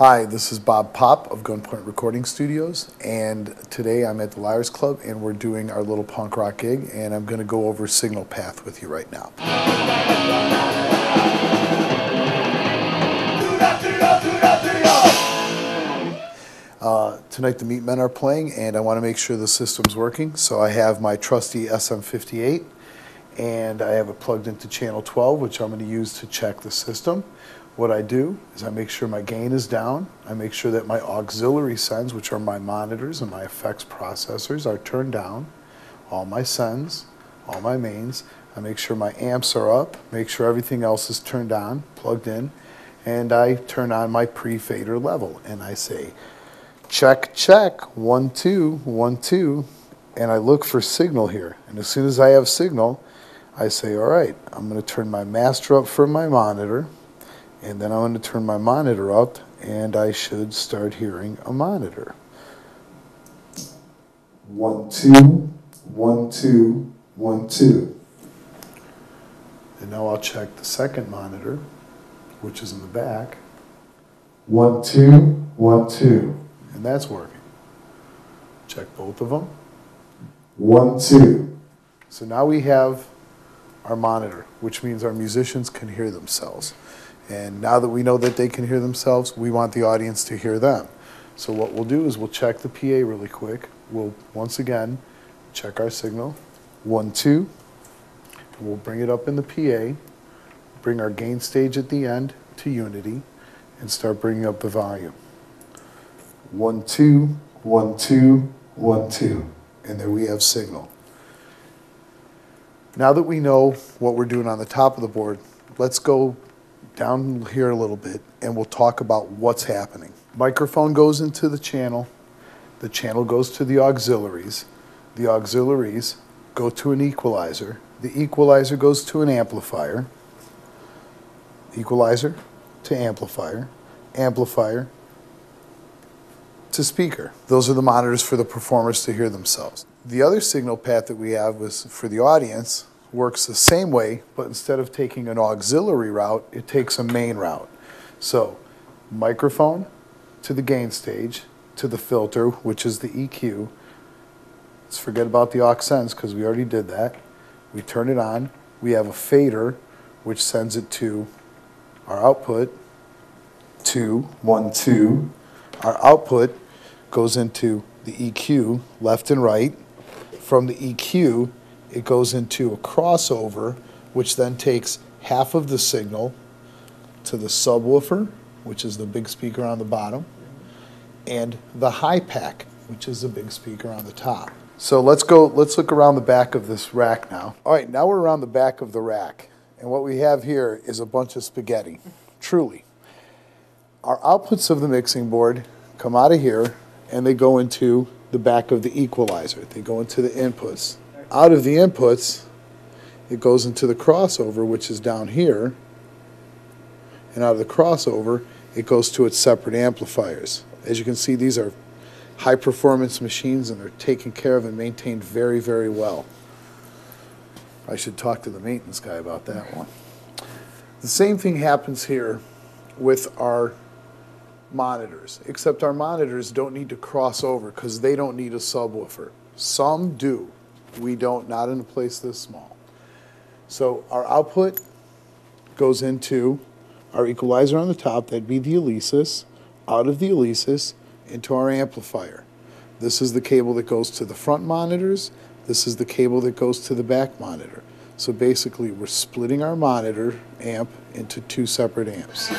Hi, this is Bob Popp of Gunpoint Recording Studios, and today I'm at the Liars Club and we're doing our little punk rock gig, and I'm going to go over signal path with you right now. Tonight the Meat Men are playing and I want to make sure the system's working, so I have my trusty SM58 and I have it plugged into channel 12, which I'm going to use to check the system. What I do is I make sure my gain is down, I make sure that my auxiliary sends, which are my monitors and my effects processors, are turned down, all my sends, all my mains, I make sure my amps are up, make sure everything else is turned on, plugged in, and I turn on my pre-fader level and I say, check, check, 1, 2, 1, 2, and I look for signal here. And as soon as I have signal, I say, all right, I'm going to turn my master up for my monitor, and then I'm going to turn my monitor up, and I should start hearing a monitor. 1, 2, 1, 2, 1, 2. And now I'll check the second monitor, which is in the back. 1, 2, 1, 2. And that's working. Check both of them. 1, 2. So now we have our monitor, which means our musicians can hear themselves. And now that we know that they can hear themselves, we want the audience to hear them. So what we'll do is we'll check the PA really quick. We'll once again check our signal. 1, 2. And we'll bring it up in the PA, bring our gain stage at the end to unity, and start bringing up the volume. 1, 2, 1, 2, 1, 2. And there we have signal. Now that we know what we're doing on the top of the board, let's go down here a little bit and we'll talk about what's happening. Microphone goes into the channel goes to the auxiliaries go to an equalizer, the equalizer goes to an amplifier, equalizer to amplifier, amplifier to speaker. Those are the monitors for the performers to hear themselves. The other signal path that we have was for the audience works the same way, but instead of taking an auxiliary route, it takes a main route. So microphone to the gain stage, to the filter, which is the EQ. Let's forget about the aux sends because we already did that. We turn it on. We have a fader, which sends it to our output, 2, 1, 2. Our output goes into the EQ, left and right. From the EQ, it goes into a crossover, which then takes half of the signal to the subwoofer, which is the big speaker on the bottom, and the high pack, which is the big speaker on the top. So let's look around the back of this rack now. All right, now we're around the back of the rack, and what we have here is a bunch of spaghetti, truly. Our outputs of the mixing board come out of here, and they go into the back of the equalizer. They go into the inputs. Out of the inputs, it goes into the crossover, which is down here, and out of the crossover, it goes to its separate amplifiers. As you can see, these are high-performance machines, and they're taken care of and maintained very, very well. I should talk to the maintenance guy about that one. The same thing happens here with our monitors, except our monitors don't need to cross over because they don't need a subwoofer. Some do. We don't, not in a place this small. So our output goes into our equalizer on the top, that'd be the Alesis, out of the Alesis into our amplifier. This is the cable that goes to the front monitors, this is the cable that goes to the back monitor. So basically we're splitting our monitor amp into 2 separate amps.